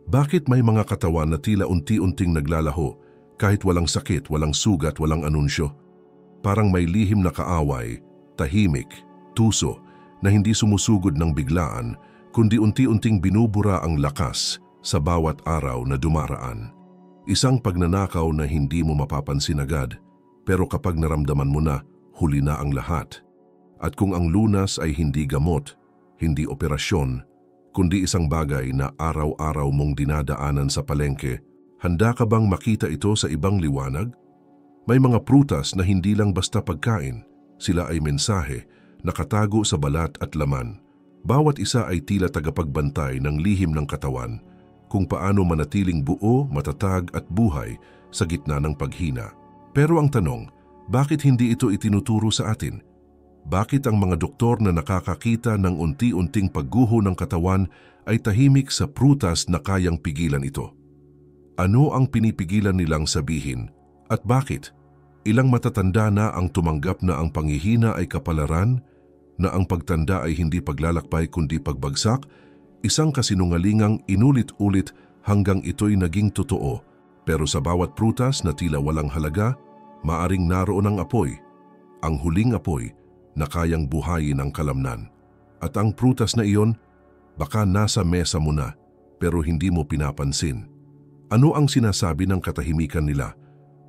Bakit may mga katawan na tila unti-unting naglalaho kahit walang sakit, walang sugat, walang anunsyo? Parang may lihim na kaaway, tahimik, tuso na hindi sumusugod ng biglaan kundi unti-unting binubura ang lakas sa bawat araw na dumaraan. Isang pagnanakaw na hindi mo mapapansin agad, pero kapag naramdaman mo na, huli na ang lahat. At kung ang lunas ay hindi gamot, hindi operasyon, kundi isang bagay na araw-araw mong dinadaanan sa palengke, handa ka bang makita ito sa ibang liwanag? May mga prutas na hindi lang basta pagkain, sila ay mensahe, nakatago sa balat at laman. Bawat isa ay tila tagapagbantay ng lihim ng katawan, kung paano manatiling buo, matatag at buhay sa gitna ng paghina. Pero ang tanong, bakit hindi ito itinuturo sa atin? Bakit ang mga doktor na nakakakita ng unti-unting pagguho ng katawan ay tahimik sa prutas na kayang pigilan ito? Ano ang pinipigilan nilang sabihin at bakit? Ilang matatanda na ang tumanggap na ang panghihina ay kapalaran, na ang pagtanda ay hindi paglalakbay kundi pagbagsak, isang kasinungalingang inulit-ulit hanggang ito'y naging totoo. Pero sa bawat prutas na tila walang halaga, maaring naroon ang apoy, ang huling apoy na kayang buhayin ang kalamnan. At ang prutas na iyon, baka nasa mesa mo na pero hindi mo pinapansin. Ano ang sinasabi ng katahimikan nila?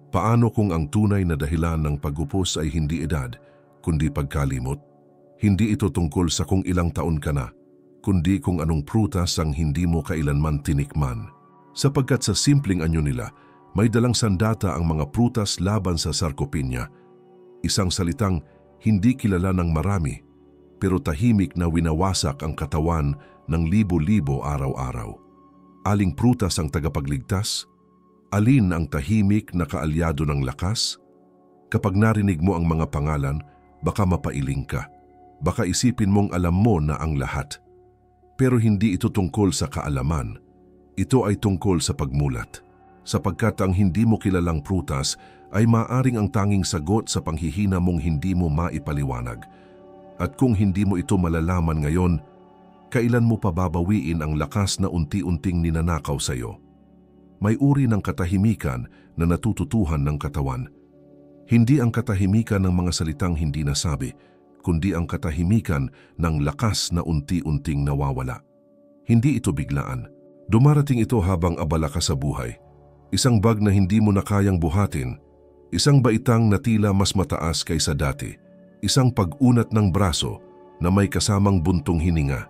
Paano kung ang tunay na dahilan ng pagupos ay hindi edad, kundi pagkalimot? Hindi ito tungkol sa kung ilang taon ka na, kundi kung anong prutas ang hindi mo kailanman tinikman. Sapagkat sa simpleng anyo nila, may dalang sandata ang mga prutas laban sa sarcopenia, isang salitang hindi kilala ng marami, pero tahimik na winawasak ang katawan ng libo-libo araw-araw. Aling prutas ang tagapagligtas? Alin ang tahimik na kaalyado ng lakas? Kapag narinig mo ang mga pangalan, baka mapailing ka. Baka isipin mong alam mo na ang lahat. Pero hindi ito tungkol sa kaalaman. Ito ay tungkol sa pagmulat. Sapagkat ang hindi mo kilalang prutas ay maaring ang tanging sagot sa panghihina mong hindi mo maipaliwanag. At kung hindi mo ito malalaman ngayon, kailan mo pa babawiin ang lakas na unti-unting ninanakaw sa iyo? May uri ng katahimikan na natututuhan ng katawan. Hindi ang katahimikan ng mga salitang hindi nasabi, kundi ang katahimikan ng lakas na unti-unting nawawala. Hindi ito biglaan. Dumarating ito habang abala ka sa buhay. Isang bag na hindi mo na kayang buhatin, isang baitang na tila mas mataas kaysa dati, isang pag-unat ng braso na may kasamang buntong hininga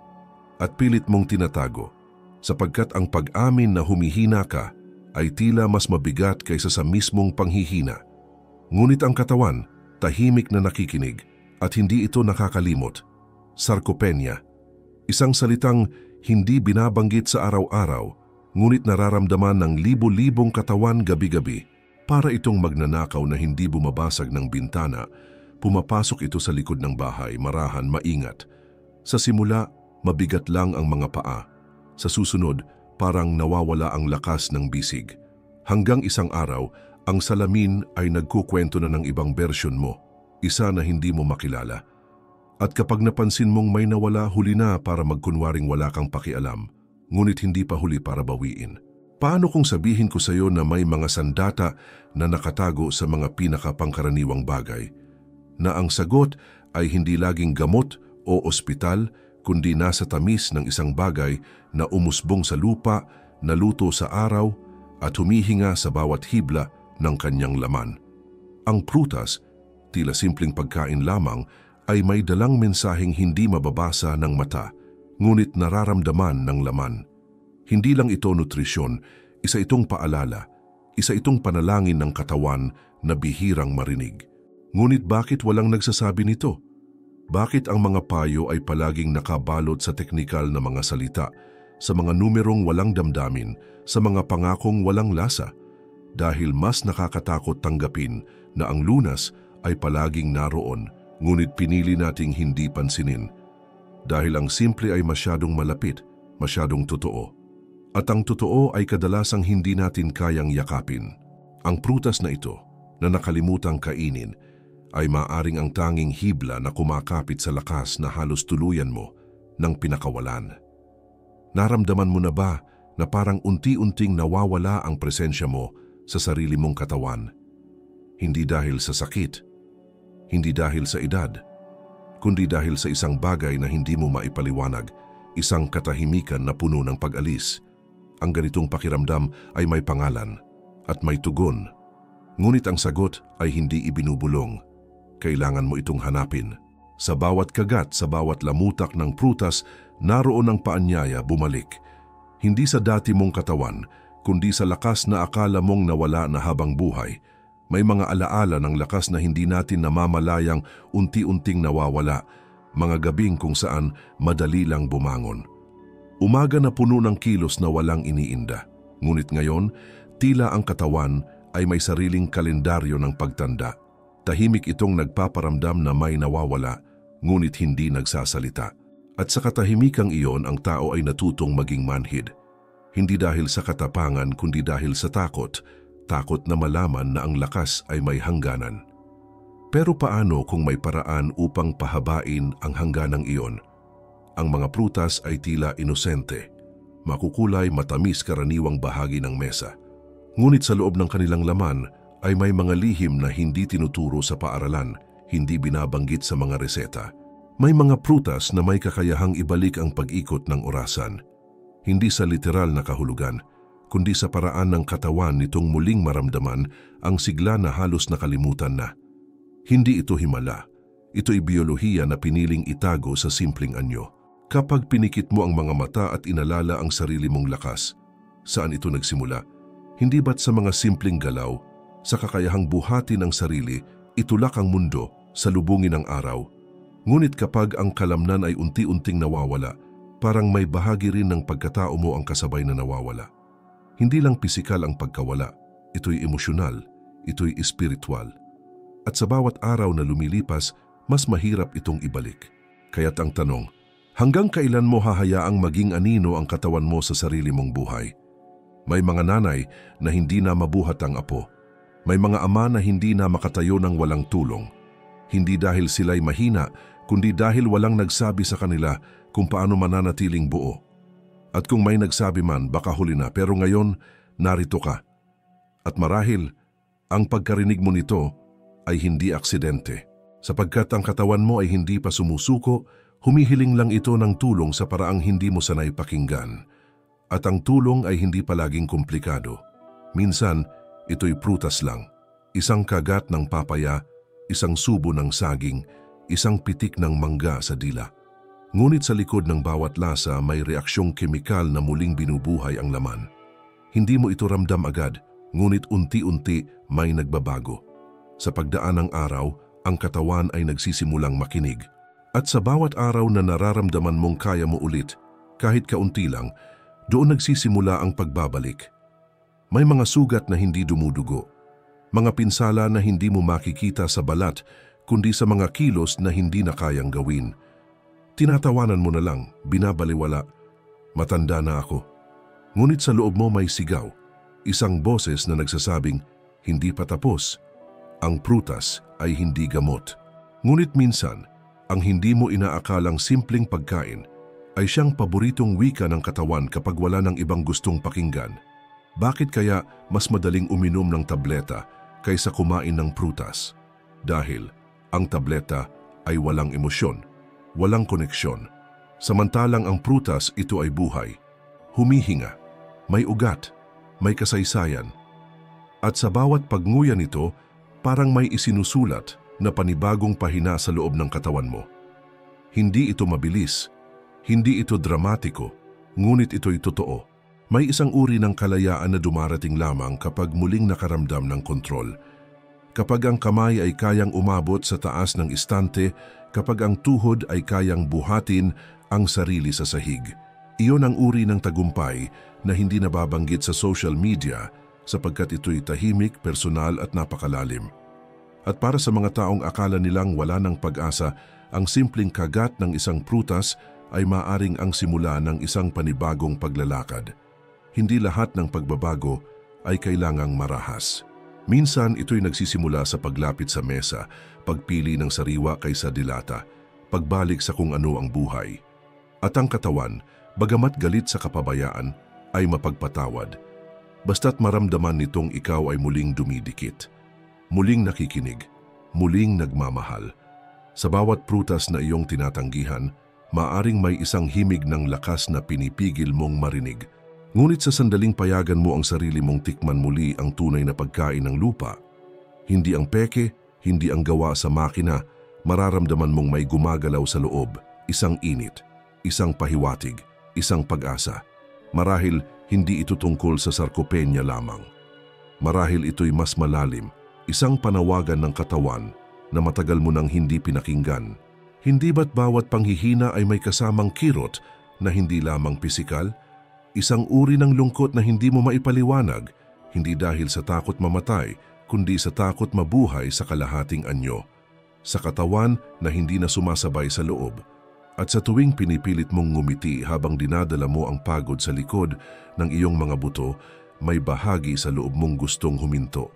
at pilit mong tinatago sapagkat ang pag-amin na humihina ka ay tila mas mabigat kaysa sa mismong panghihina. Ngunit ang katawan, tahimik na nakikinig at hindi ito nakakalimot. Sarcopenia, isang salitang hindi binabanggit sa araw-araw, ngunit nararamdaman ng libo-libong katawan gabi-gabi. Para itong magnanakaw na hindi bumabasag ng bintana, pumapasok ito sa likod ng bahay, marahan, maingat. Sa simula, mabigat lang ang mga paa. Sa susunod, parang nawawala ang lakas ng bisig. Hanggang isang araw, ang salamin ay nagkukwento na ng ibang bersyon mo, isa na hindi mo makilala. At kapag napansin mong may nawala, huli na para magkunwaring wala kang pakialam, ngunit hindi pa huli para bawiin. Paano kung sabihin ko sa iyo na may mga sandata na nakatago sa mga pinakapangkaraniwang bagay? Na ang sagot ay hindi laging gamot o ospital, kundi nasa tamis ng isang bagay na umusbong sa lupa, naluto sa araw, at humihinga sa bawat hibla ng kanyang laman. Ang prutas, tila simpleng pagkain lamang, ay may dalang mensaheng hindi mababasa ng mata, ngunit nararamdaman ng laman. Hindi lang ito nutrisyon, isa itong paalala, isa itong panalangin ng katawan na bihirang marinig. Ngunit bakit walang nagsasabi nito? Bakit ang mga payo ay palaging nakabalot sa teknikal na mga salita, sa mga numerong walang damdamin, sa mga pangakong walang lasa? Dahil mas nakakatakot tanggapin na ang lunas ay palaging naroon, ngunit pinili nating hindi pansinin. Dahil ang simple ay masyadong malapit, masyadong totoo. At ang totoo ay kadalasang hindi natin kayang yakapin. Ang prutas na ito, na nakalimutang kainin, ay maaring ang tanging hibla na kumakapit sa lakas na halos tuluyan mo ng pinakawalan. Naramdaman mo na ba na parang unti-unting nawawala ang presensya mo sa sarili mong katawan. Hindi dahil sa sakit, hindi dahil sa edad, kundi dahil sa isang bagay na hindi mo maipaliwanag, isang katahimikan na puno ng pag-alis. Ang ganitong pakiramdam ay may pangalan at may tugon. Ngunit ang sagot ay hindi ibinubulong. Kailangan mo itong hanapin. Sa bawat kagat, sa bawat lamutak ng prutas, naroon ang paanyaya bumalik. Hindi sa dati mong katawan, kundi sa lakas na akala mong nawala na habang buhay. May mga alaala ng lakas na hindi natin namamalayang unti-unting nawawala, mga gabing kung saan madali lang bumangon. Umaga na puno ng kilos na walang iniinda. Ngunit ngayon, tila ang katawan ay may sariling kalendaryo ng pagtanda. Tahimik itong nagpaparamdam na may nawawala, ngunit hindi nagsasalita. At sa katahimikang iyon, ang tao ay natutong maging manhid. Hindi dahil sa katapangan, kundi dahil sa takot. Takot na malaman na ang lakas ay may hangganan. Pero paano kung may paraan upang pahabain ang hangganang iyon? Ang mga prutas ay tila inosente. Makukulay, matamis karaniwang bahagi ng mesa. Ngunit sa loob ng kanilang laman ay may mga lihim na hindi tinuturo sa paaralan, hindi binabanggit sa mga reseta. May mga prutas na may kakayahang ibalik ang pag-ikot ng orasan. Hindi sa literal na kahulugan, kundi sa paraan ng katawan nitong muling maramdaman ang sigla na halos nakalimutan na. Hindi ito himala. Ito'y biyolohiya na piniling itago sa simpleng anyo. Kapag pinikit mo ang mga mata at inalala ang sarili mong lakas, saan ito nagsimula? Hindi ba't sa mga simpleng galaw, sa kakayahang buhatin ang sarili, itulak ang mundo, salubungin ang araw? Ngunit kapag ang kalamnan ay unti-unting nawawala, parang may bahagi rin ng pagkatao mo ang kasabay na nawawala. Hindi lang pisikal ang pagkawala, ito'y emosyonal, ito'y espiritual. At sa bawat araw na lumilipas, mas mahirap itong ibalik. Kaya't ang tanong, hanggang kailan mo hahayaang maging anino ang katawan mo sa sarili mong buhay? May mga nanay na hindi na mabuhat ang apo. May mga ama na hindi na makatayo ng walang tulong. Hindi dahil sila'y mahina, kundi dahil walang nagsabi sa kanila kung paano mananatiling buo. At kung may nagsabi man, baka huli na, pero ngayon, narito ka. At marahil, ang pagkarinig mo nito ay hindi aksidente. Sapagkat ang katawan mo ay hindi pa sumusuko, humihiling lang ito ng tulong sa paraang hindi mo sanay pakinggan. At ang tulong ay hindi palaging komplikado. Minsan, ito'y prutas lang. Isang kagat ng papaya, isang subo ng saging, isang pitik ng mangga sa dila. Ngunit sa likod ng bawat lasa may reaksyong kemikal na muling binubuhay ang laman. Hindi mo ito ramdam agad, ngunit unti-unti may nagbabago. Sa pagdaan ng araw, ang katawan ay nagsisimulang makinig. At sa bawat araw na nararamdaman mong kaya mo ulit, kahit kaunti lang, doon nagsisimula ang pagbabalik. May mga sugat na hindi dumudugo, mga pinsala na hindi mo makikita sa balat, kundi sa mga kilos na hindi na kayang gawin. Tinatawanan mo na lang, binabaliwala, matanda na ako. Ngunit sa loob mo may sigaw, isang boses na nagsasabing, hindi pa tapos. Ang prutas ay hindi gamot. Ngunit minsan, ang hindi mo inaakalang simpleng pagkain ay siyang paboritong wika ng katawan kapag wala ng ibang gustong pakinggan. Bakit kaya mas madaling uminom ng tableta kaysa kumain ng prutas? Dahil ang tableta ay walang emosyon, walang koneksyon. Samantalang ang prutas, ito ay buhay. Humihinga, may ugat, may kasaysayan. At sa bawat pagnguya nito, parang may isinusulat na panibagong pahina sa loob ng katawan mo. Hindi ito mabilis, hindi ito dramatiko, ngunit ito'y totoo. May isang uri ng kalayaan na dumarating lamang kapag muling nakaramdam ng kontrol. Kapag ang kamay ay kayang umabot sa taas ng istante, kapag ang tuhod ay kayang buhatin ang sarili sa sahig. Iyon ang uri ng tagumpay na hindi nababanggit sa social media sapagkat ito'y tahimik, personal at napakalalim. At para sa mga taong akala nilang wala ng pag-asa, ang simpleng kagat ng isang prutas ay maaring ang simula ng isang panibagong paglalakad. Hindi lahat ng pagbabago ay kailangang marahas. Minsan ito'y nagsisimula sa paglapit sa mesa, pagpili ng sariwa kaysa dilata, pagbalik sa kung ano ang buhay. At ang katawan, bagamat galit sa kapabayaan, ay mapagpatawad. Basta't maramdaman nitong ikaw ay muling dumidikit, muling nakikinig, muling nagmamahal. Sa bawat prutas na iyong tinatanggihan, maaring may isang himig ng lakas na pinipigil mong marinig. Ngunit sa sandaling payagan mo ang sarili mong tikman muli ang tunay na pagkain ng lupa, hindi ang peke, hindi ang gawa sa makina, mararamdaman mong may gumagalaw sa loob, isang init, isang pahiwatig, isang pag-asa. Marahil hindi ito tungkol sa sarkopenya lamang. Marahil ito'y mas malalim, isang panawagan ng katawan na matagal mo nang hindi pinakinggan. Hindi ba't bawat panghihina ay may kasamang kirot na hindi lamang pisikal? Isang uri ng lungkot na hindi mo maipaliwanag, hindi dahil sa takot mamatay, kundi sa takot mabuhay sa kalahating anyo. Sa katawan na hindi na sumasabay sa loob. At sa tuwing pinipilit mong ngumiti habang dinadala mo ang pagod sa likod ng iyong mga buto, may bahagi sa loob mong gustong huminto.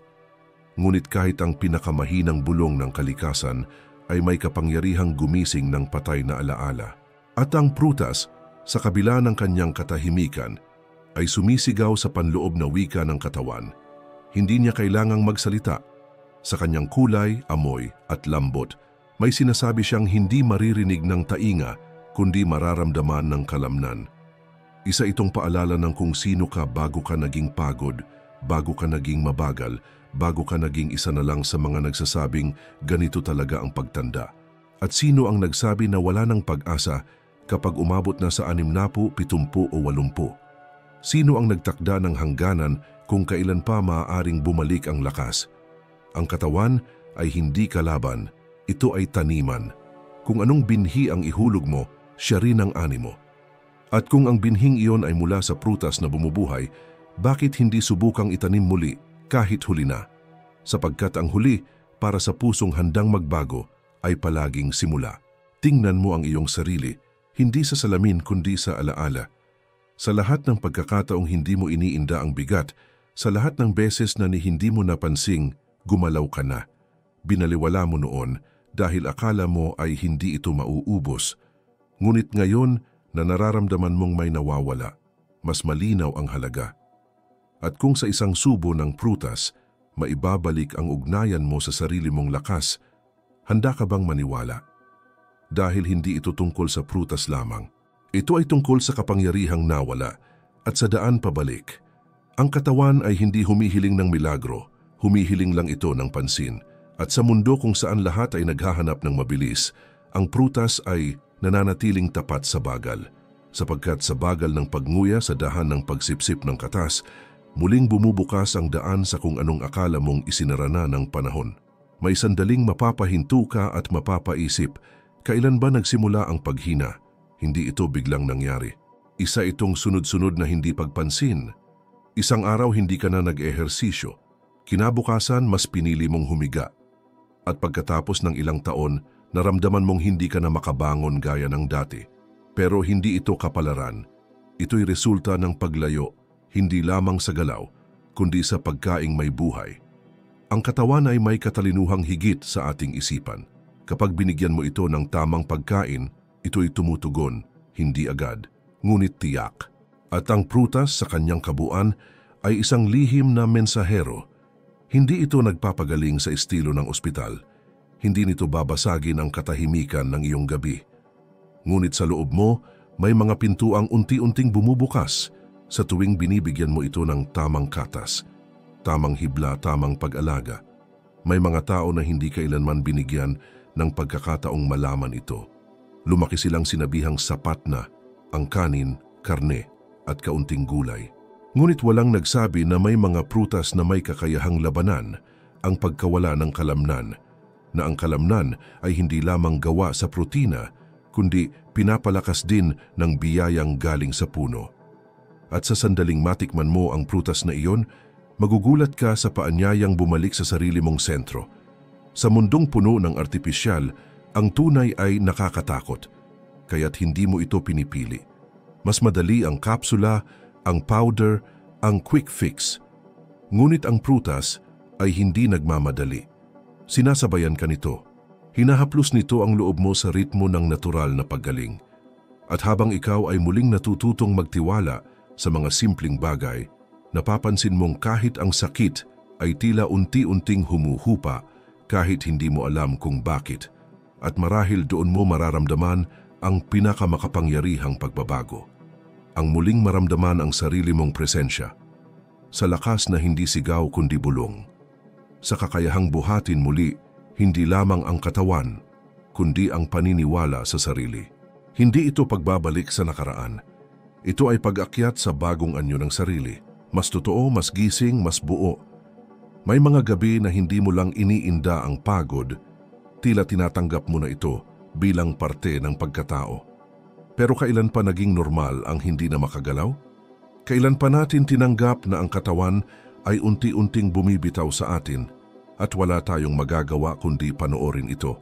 Ngunit kahit ang pinakamahinang bulong ng kalikasan ay may kapangyarihang gumising ng patay na alaala. At ang prutas, sa kabila ng kanyang katahimikan, ay sumisigaw sa panloob na wika ng katawan. Hindi niya kailangang magsalita. Sa kanyang kulay, amoy at lambot, may sinasabi siyang hindi maririnig ng tainga kundi mararamdaman ng kalamnan. Isa itong paalala ng kung sino ka bago ka naging pagod, bago ka naging mabagal, bago ka naging isa na lang sa mga nagsasabing ganito talaga ang pagtanda. At sino ang nagsabi na wala ng pag-asa kapag umabot na sa 60, 70 o 80? Sino ang nagtakda ng hangganan kung kailan pa maaaring bumalik ang lakas? Ang katawan ay hindi kalaban, ito ay taniman. Kung anong binhi ang ihulog mo, siya rin ang ani mo. At kung ang binhing iyon ay mula sa prutas na bumubuhay, bakit hindi subukang itanim muli kahit huli na? Sapagkat ang huli para sa pusong handang magbago ay palaging simula. Tingnan mo ang iyong sarili, hindi sa salamin kundi sa alaala. Sa lahat ng pagkakataong hindi mo iniinda ang bigat, sa lahat ng beses na hindi mo napansing, gumalaw ka na. Binaliwala mo noon dahil akala mo ay hindi ito mauubos. Ngunit ngayon na nararamdaman mong may nawawala, mas malinaw ang halaga. At kung sa isang subo ng prutas, maibabalik ang ugnayan mo sa sarili mong lakas, handa ka bang maniwala? Dahil hindi ito tungkol sa prutas lamang. Ito ay tungkol sa kapangyarihang nawala at sa daan pabalik. Ang katawan ay hindi humihiling ng milagro, humihiling lang ito ng pansin. At sa mundo kung saan lahat ay naghahanap ng mabilis, ang prutas ay nananatiling tapat sa bagal. Sapagkat sa bagal ng pagnguya sa dahan ng pagsipsip ng katas, muling bumubukas ang daan sa kung anong akala mong isinara na ng panahon. May sandaling mapapahinto ka at mapapaisip, kailan ba nagsimula ang paghina? Hindi ito biglang nangyari. Isa itong sunod-sunod na hindi pagpansin. Isang araw hindi ka na nag-ehersisyo. Kinabukasan mas pinili mong humiga. At pagkatapos ng ilang taon, naramdaman mong hindi ka na makabangon gaya ng dati. Pero hindi ito kapalaran. Ito'y resulta ng paglayo, hindi lamang sa galaw, kundi sa pagkaing may buhay. Ang katawan ay may katalinuhang higit sa ating isipan. Kapag binigyan mo ito ng tamang pagkain, ito'y tumutugon, hindi agad, ngunit tiyak. At ang prutas sa kanyang kabuuan ay isang lihim na mensahero. Hindi ito nagpapagaling sa estilo ng ospital. Hindi nito babasagin ang katahimikan ng iyong gabi. Ngunit sa loob mo, may mga pintuang unti-unting bumubukas sa tuwing binibigyan mo ito ng tamang katas, tamang hibla, tamang pag-alaga. May mga tao na hindi kailanman binigyan ng pagkakataong malaman ito. Lumaki silang sinabihang sapat na ang kanin, karne at kaunting gulay. Ngunit walang nagsabi na may mga prutas na may kakayahang labanan ang pagkawala ng kalamnan, na ang kalamnan ay hindi lamang gawa sa protina, kundi pinapalakas din ng biyayang galing sa puno. At sa sandaling matikman mo ang prutas na iyon, magugulat ka sa paanyayang bumalik sa sarili mong sentro. Sa mundong puno ng artipisyal, ang tunay ay nakakatakot, kaya't hindi mo ito pinipili. Mas madali ang kapsula, ang powder, ang quick fix. Ngunit ang prutas ay hindi nagmamadali. Sinasabayan ka nito. Hinahaplos nito ang loob mo sa ritmo ng natural na paggaling. At habang ikaw ay muling natututong magtiwala sa mga simpleng bagay, napapansin mong kahit ang sakit ay tila unti-unting humuhupa kahit hindi mo alam kung bakit. At marahil doon mo mararamdaman ang pinakamakapangyarihang pagbabago. Ang muling maramdaman ang sarili mong presensya. Sa lakas na hindi sigaw kundi bulong. Sa kakayahang buhatin muli, hindi lamang ang katawan, kundi ang paniniwala sa sarili. Hindi ito pagbabalik sa nakaraan. Ito ay pag-akyat sa bagong anyo ng sarili. Mas totoo, mas gising, mas buo. May mga gabi na hindi mo lang iniinda ang pagod, tila tinatanggap mo na ito bilang parte ng pagkatao. Pero kailan pa naging normal ang hindi na makagalaw? Kailan pa natin tinanggap na ang katawan ay unti-unting bumibitaw sa atin at wala tayong magagawa kundi panoorin ito?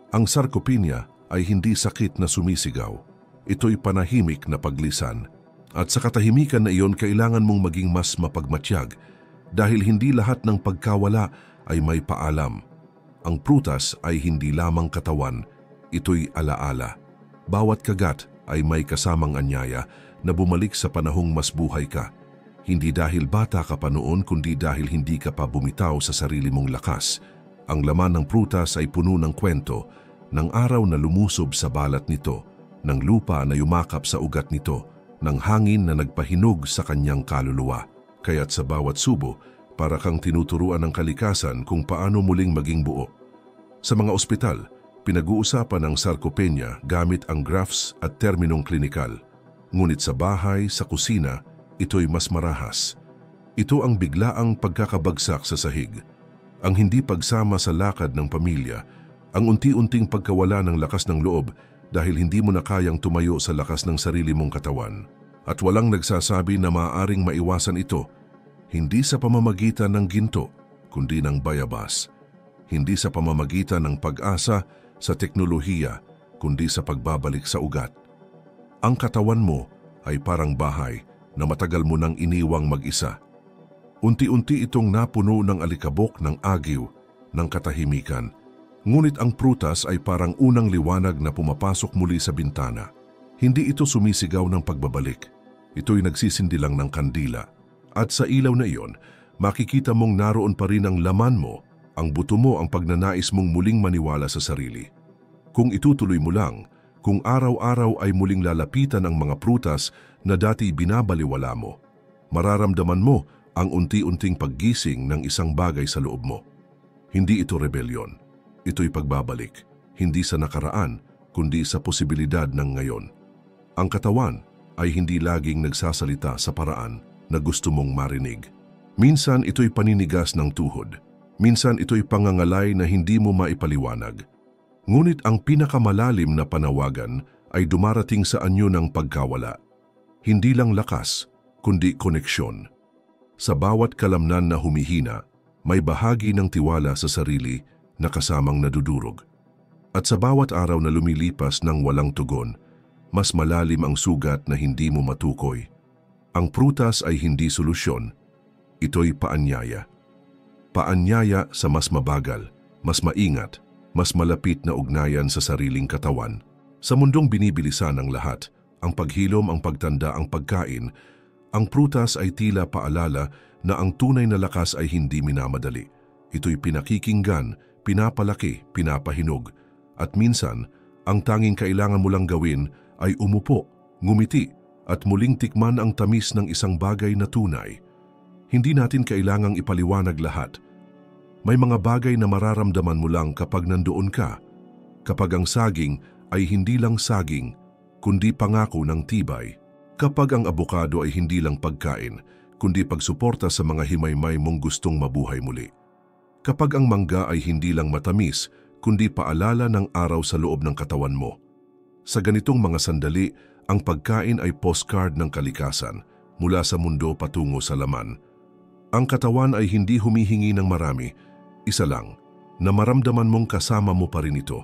Ang sarcopenia ay hindi sakit na sumisigaw. Ito'y panahimik na paglisan. At sa katahimikan na iyon, kailangan mong maging mas mapagmatyag dahil hindi lahat ng pagkawala ay may paalam. Ang prutas ay hindi lamang katawan, ito'y alaala. Bawat kagat ay may kasamang anyaya na bumalik sa panahong mas buhay ka. Hindi dahil bata ka pa noon, kundi dahil hindi ka pa bumitaw sa sarili mong lakas. Ang laman ng prutas ay puno ng kwento, ng araw na lumusob sa balat nito, ng lupa na yumakap sa ugat nito, ng hangin na nagpahinog sa kanyang kaluluwa. Kaya't sa bawat subo, para kang tinuturuan ng kalikasan kung paano muling maging buo. Sa mga ospital, pinag-uusapan ang sarcopenia gamit ang graphs at terminong klinikal. Ngunit sa bahay, sa kusina, ito'y mas marahas. Ito ang biglaang pagkakabagsak sa sahig, ang hindi pagsama sa lakad ng pamilya, ang unti-unting pagkawala ng lakas ng loob dahil hindi mo na kayang tumayo sa lakas ng sarili mong katawan. At walang nagsasabi na maaaring maiwasan ito, hindi sa pamamagitan ng ginto, kundi ng bayabas. Hindi sa pamamagitan ng pag-asa sa teknolohiya, kundi sa pagbabalik sa ugat. Ang katawan mo ay parang bahay na matagal mo nang iniwang mag-isa. Unti-unti itong napuno ng alikabok, ng agiw, ng katahimikan. Ngunit ang prutas ay parang unang liwanag na pumapasok muli sa bintana. Hindi ito sumisigaw ng pagbabalik. Ito'y nagsisindi lang ng kandila. At sa ilaw na iyon, makikita mong naroon pa rin ang laman mo, ang buto mo, ang pagnanais mong muling maniwala sa sarili. Kung itutuloy mo lang, kung araw-araw ay muling lalapitan ang mga prutas na dati binabaliwala mo, mararamdaman mo ang unti-unting paggising ng isang bagay sa loob mo. Hindi ito rebelyon. Ito'y pagbabalik, hindi sa nakaraan, kundi sa posibilidad ng ngayon. Ang katawan ay hindi laging nagsasalita sa paraan na gusto mong marinig. Minsan ito'y paninigas ng tuhod. Minsan ito'y pangangalay na hindi mo maipaliwanag. Ngunit ang pinakamalalim na panawagan ay dumarating sa anyo ng pagkawala. Hindi lang lakas, kundi koneksyon. Sa bawat kalamnan na humihina, may bahagi ng tiwala sa sarili na kasamang nadudurog. At sa bawat araw na lumilipas ng walang tugon, mas malalim ang sugat na hindi mo matukoy. Ang prutas ay hindi solusyon, ito'y paanyaya. Paanyaya sa mas mabagal, mas maingat, mas malapit na ugnayan sa sariling katawan. Sa mundong binibilisan ng lahat, ang paghilom, ang pagtanda, ang pagkain, ang prutas ay tila paalala na ang tunay na lakas ay hindi minamadali. Ito'y pinakikinggan, pinapalaki, pinapahinog. At minsan, ang tanging kailangan mo lang gawin ay umupo, ngumiti, at muling tikman ang tamis ng isang bagay na tunay. Hindi natin kailangang ipaliwanag lahat. May mga bagay na mararamdaman mo lang kapag nandoon ka. Kapag ang saging ay hindi lang saging, kundi pangako ng tibay. Kapag ang abokado ay hindi lang pagkain, kundi pagsuporta sa mga himaymay mong gustong mabuhay muli. Kapag ang mangga ay hindi lang matamis, kundi paalala ng araw sa loob ng katawan mo. Sa ganitong mga sandali, ang pagkain ay postcard ng kalikasan mula sa mundo patungo sa laman. Ang katawan ay hindi humihingi ng marami, isa lang, na maramdaman mong kasama mo pa rin ito,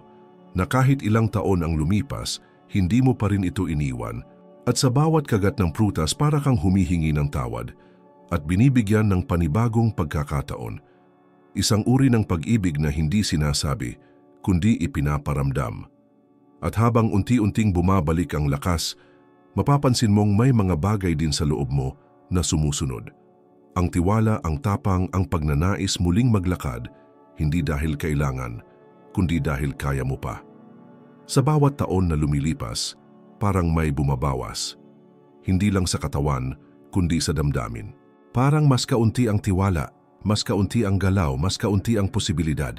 na kahit ilang taon ang lumipas, hindi mo pa rin ito iniwan, at sa bawat kagat ng prutas para kang humihingi ng tawad at binibigyan ng panibagong pagkakataon. Isang uri ng pag-ibig na hindi sinasabi, kundi ipinaparamdam. At habang unti-unting bumabalik ang lakas, Mapapansin mong may mga bagay din sa loob mo na sumusunod. Ang tiwala, ang tapang, ang pagnanais muling maglakad, hindi dahil kailangan, kundi dahil kaya mo pa. Sa bawat taon na lumilipas, parang may bumabawas. Hindi lang sa katawan, kundi sa damdamin. Parang mas kaunti ang tiwala, mas kaunti ang galaw, mas kaunti ang posibilidad.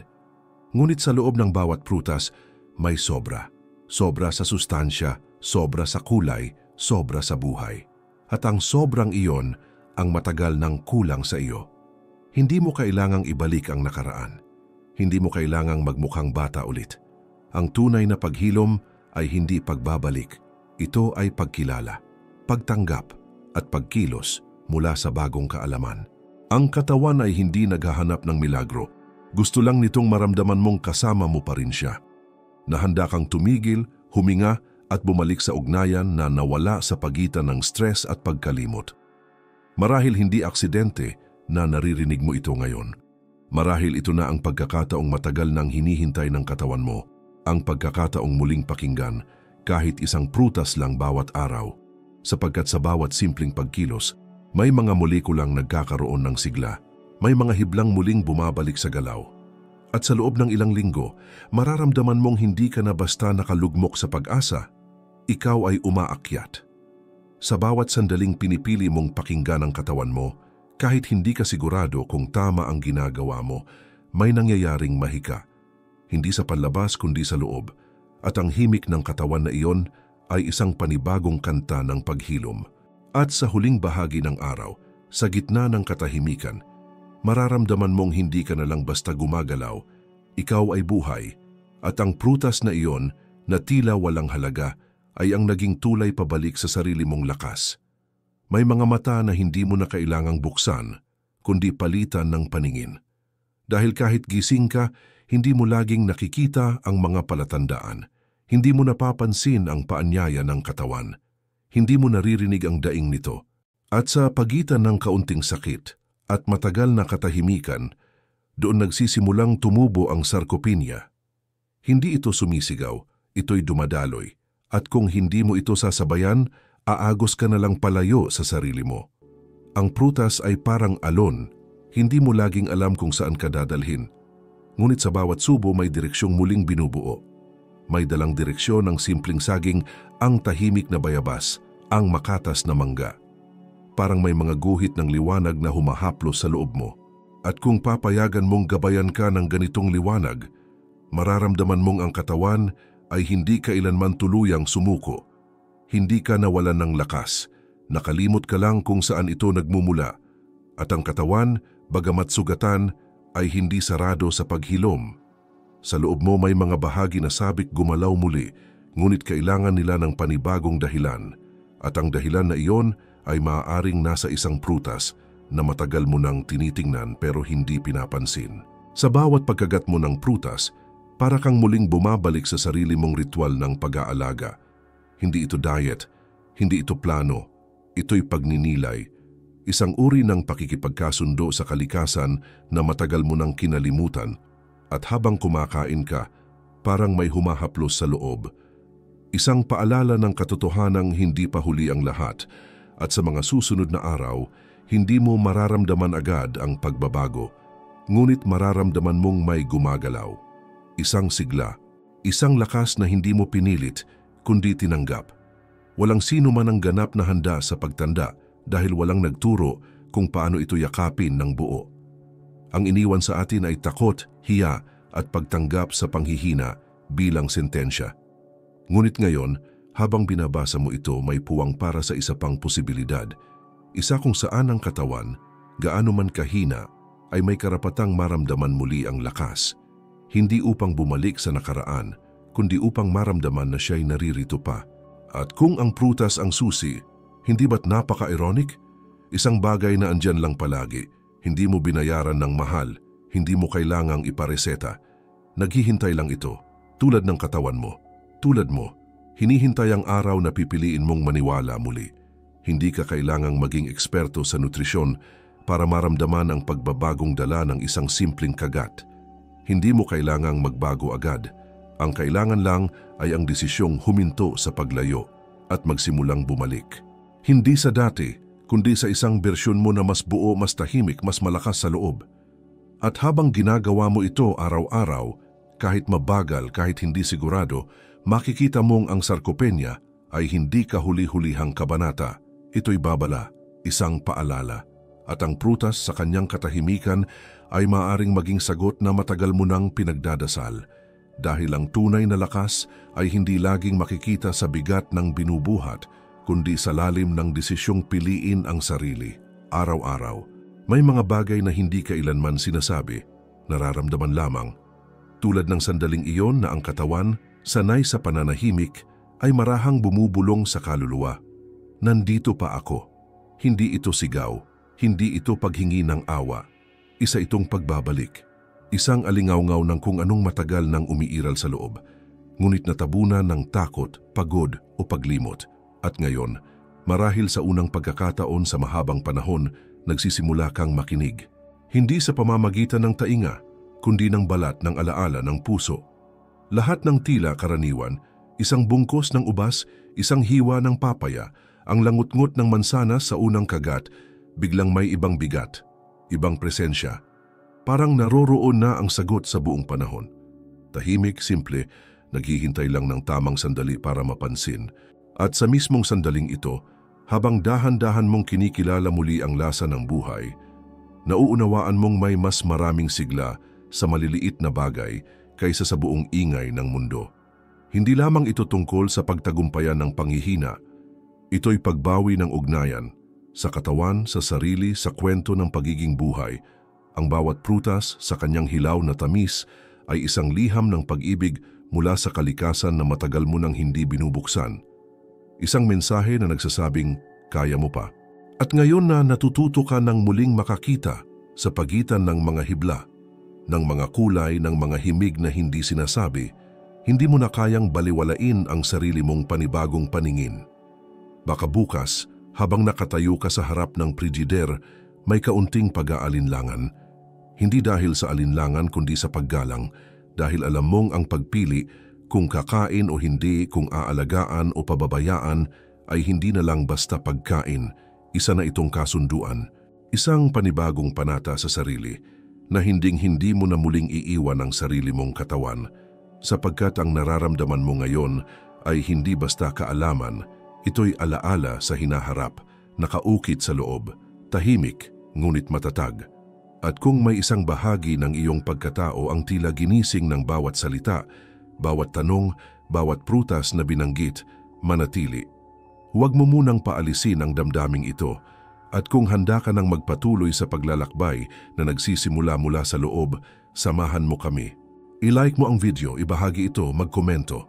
Ngunit sa loob ng bawat prutas, may sobra. Sobra sa sustansya, sobra sa kulay, sobra sa buhay. At ang sobrang iyon ang matagal ng kulang sa iyo. Hindi mo kailangang ibalik ang nakaraan. Hindi mo kailangang magmukhang bata ulit. Ang tunay na paghilom ay hindi pagbabalik. Ito ay pagkilala, pagtanggap at pagkilos mula sa bagong kaalaman. Ang katawan ay hindi naghahanap ng milagro. Gusto lang nitong maramdaman mong kasama mo pa rin siya. Na handa kang tumigil, huminga at bumalik sa ugnayan na nawala sa pagitan ng stress at pagkalimot. Marahil hindi aksidente na naririnig mo ito ngayon. Marahil ito na ang pagkakataong matagal nang hinihintay ng katawan mo, ang pagkakataong muling pakinggan kahit isang prutas lang bawat araw, sapagkat sa bawat simpleng pagkilos, may mga molekulang nagkakaroon ng sigla, may mga hiblang muling bumabalik sa galaw. At sa loob ng ilang linggo, mararamdaman mong hindi ka na basta nakalugmok sa pag-asa, ikaw ay umaakyat. Sa bawat sandaling pinipili mong pakinggan ang katawan mo, kahit hindi ka sigurado kung tama ang ginagawa mo, may nangyayaring mahika. Hindi sa panlabas kundi sa loob, at ang himik ng katawan na iyon ay isang panibagong kanta ng paghilom. At sa huling bahagi ng araw, sa gitna ng katahimikan, mararamdaman mong hindi ka na lang basta gumagalaw, ikaw ay buhay, at ang prutas na iyon na tila walang halaga ay ang naging tulay pabalik sa sarili mong lakas. May mga mata na hindi mo na kailangang buksan, kundi palitan ng paningin. Dahil kahit gising ka, hindi mo laging nakikita ang mga palatandaan. Hindi mo napapansin ang paanyaya ng katawan. Hindi mo naririnig ang daing nito. At sa pagitan ng kaunting sakit at matagal na katahimikan, doon nagsisimulang tumubo ang sarcopenia. Hindi ito sumisigaw, ito'y dumadaloy. At kung hindi mo ito sasabayan, aagos ka na lang palayo sa sarili mo. Ang prutas ay parang alon, hindi mo laging alam kung saan ka dadalhin. Ngunit sa bawat subo may direksyong muling binubuo. May dalang direksyon ng simpleng saging, ang tahimik na bayabas, ang makatas na mangga. Parang may mga guhit ng liwanag na humahaplos sa loob mo. At kung papayagan mong gabayan ka ng ganitong liwanag, mararamdaman mong ang katawan ay hindi kailanman tuluyang sumuko. Hindi ka nawalan ng lakas, nakalimot ka lang kung saan ito nagmumula. At ang katawan, bagamat sugatan, ay hindi sarado sa paghilom. Sa loob mo may mga bahagi na sabik gumalaw muli, ngunit kailangan nila ng panibagong dahilan. At ang dahilan na iyon ay maaaring nasa isang prutas na matagal mo nang tinitingnan pero hindi pinapansin. Sa bawat pagkagat mo ng prutas, para kang muling bumabalik sa sarili mong ritual ng pag-aalaga. Hindi ito diet, hindi ito plano, ito'y pagninilay. Isang uri ng pakikipagkasundo sa kalikasan na matagal mo nang kinalimutan at habang kumakain ka, parang may humahaplos sa loob. Isang paalala ng katotohanang hindi pa huli ang lahat at sa mga susunod na araw, hindi mo mararamdaman agad ang pagbabago, ngunit mararamdaman mong may gumagalaw. Isang sigla, isang lakas na hindi mo pinilit, kundi tinanggap. Walang sino man ang ganap na handa sa pagtanda dahil walang nagturo kung paano ito yakapin ng buo. Ang iniwan sa atin ay takot, hiya at pagtanggap sa panghihina bilang sentensya. Ngunit ngayon, habang binabasa mo ito, may puwang para sa isa pang posibilidad. Isa kung saan ang katawan, gaano man kahina, ay may karapatang maramdaman muli ang lakas. Hindi upang bumalik sa nakaraan, kundi upang maramdaman na siya'y naririto pa. At kung ang prutas ang susi, hindi ba't napaka-ironic? Isang bagay na andyan lang palagi, hindi mo binayaran ng mahal, hindi mo kailangang ipareseta. Naghihintay lang ito, tulad ng katawan mo. Tulad mo, hinihintay ang araw na pipiliin mong maniwala muli. Hindi ka kailangang maging eksperto sa nutrisyon para maramdaman ang pagbabagong dala ng isang simpleng kagat. Hindi mo kailangang magbago agad. Ang kailangan lang ay ang desisyong huminto sa paglayo. at magsimulang bumalik. Hindi sa dati, kundi sa isang bersyon mo na mas buo, mas tahimik, mas malakas sa loob. At habang ginagawa mo ito araw-araw, kahit mabagal, kahit hindi sigurado, makikita mong ang sarkopenia ay hindi kahuli-hulihang kabanata. Ito'y babala, isang paalala. At ang prutas sa kanyang katahimikan ay maaaring maging sagot na matagal mo nang pinagdadasal. Dahil ang tunay na lakas ay hindi laging makikita sa bigat ng binubuhat, kundi sa lalim ng desisyong piliin ang sarili. Araw-araw, may mga bagay na hindi kailanman sinasabi, nararamdaman lamang. Tulad ng sandaling iyon na ang katawan, sanay sa pananahimik, ay marahang bumubulong sa kaluluwa. Nandito pa ako. Hindi ito sigaw, hindi ito paghingi ng awa. Isa itong pagbabalik. Isang alingaw-ngaw ng kung anong matagal nang umiiral sa loob, ngunit natabunan ng takot, pagod o paglimot. At ngayon, marahil sa unang pagkakataon sa mahabang panahon, nagsisimula kang makinig. Hindi sa pamamagitan ng tainga, kundi ng balat ng alaala ng puso. Lahat ng tila karaniwan, isang bungkos ng ubas, isang hiwa ng papaya, ang langut-ngut ng mansanas sa unang kagat, biglang may ibang bigat, ibang presensya. Parang naroroon na ang sagot sa buong panahon. Tahimik, simple, naghihintay lang ng tamang sandali para mapansin. At sa mismong sandaling ito, habang dahan-dahan mong kinikilala muli ang lasa ng buhay, nauunawaan mong may mas maraming sigla sa maliliit na bagay kaysa sa buong ingay ng mundo. Hindi lamang ito tungkol sa pagtagumpayan ng panghihina. Ito'y pagbawi ng ugnayan, sa katawan, sa sarili, sa kwento ng pagiging buhay. Ang bawat prutas sa kanyang hilaw na tamis ay isang liham ng pag-ibig mula sa kalikasan na matagal mo nang hindi binubuksan. Isang mensahe na nagsasabing, kaya mo pa. At ngayon na natututo ka ng muling makakita sa pagitan ng mga hibla, ng mga kulay, ng mga himig na hindi sinasabi, hindi mo na kayang baliwalain ang sarili mong panibagong paningin. Baka bukas, habang nakatayo ka sa harap ng frigider, may kaunting pag-aalinlangan. Hindi dahil sa alinlangan kundi sa paggalang, dahil alam mong ang pagpili kung kakain o hindi, kung aalagaan o pababayaan, ay hindi na lang basta pagkain. Isa na itong kasunduan, isang panibagong panata sa sarili, na hinding-hindi mo na muling iiwan ang sarili mong katawan, sapagkat ang nararamdaman mo ngayon ay hindi basta kaalaman, ito'y alaala sa hinaharap, nakaukit sa loob, tahimik ngunit matatag. At kung may isang bahagi ng iyong pagkatao ang tila ginising ng bawat salita, bawat tanong, bawat prutas na binanggit, manatili. Huwag mo munang paalisin ang damdaming ito, at kung handa ka nang magpatuloy sa paglalakbay na nagsisimula mula sa loob, samahan mo kami. I-like mo ang video, ibahagi ito, magkomento.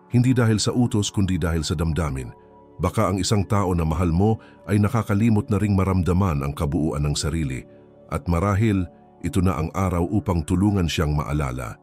Hindi dahil sa utos kundi dahil sa damdamin. Baka ang isang tao na mahal mo ay nakakalimot na ring maramdaman ang kabuuan ng sarili. At marahil, ito na ang araw upang tulungan siyang maalala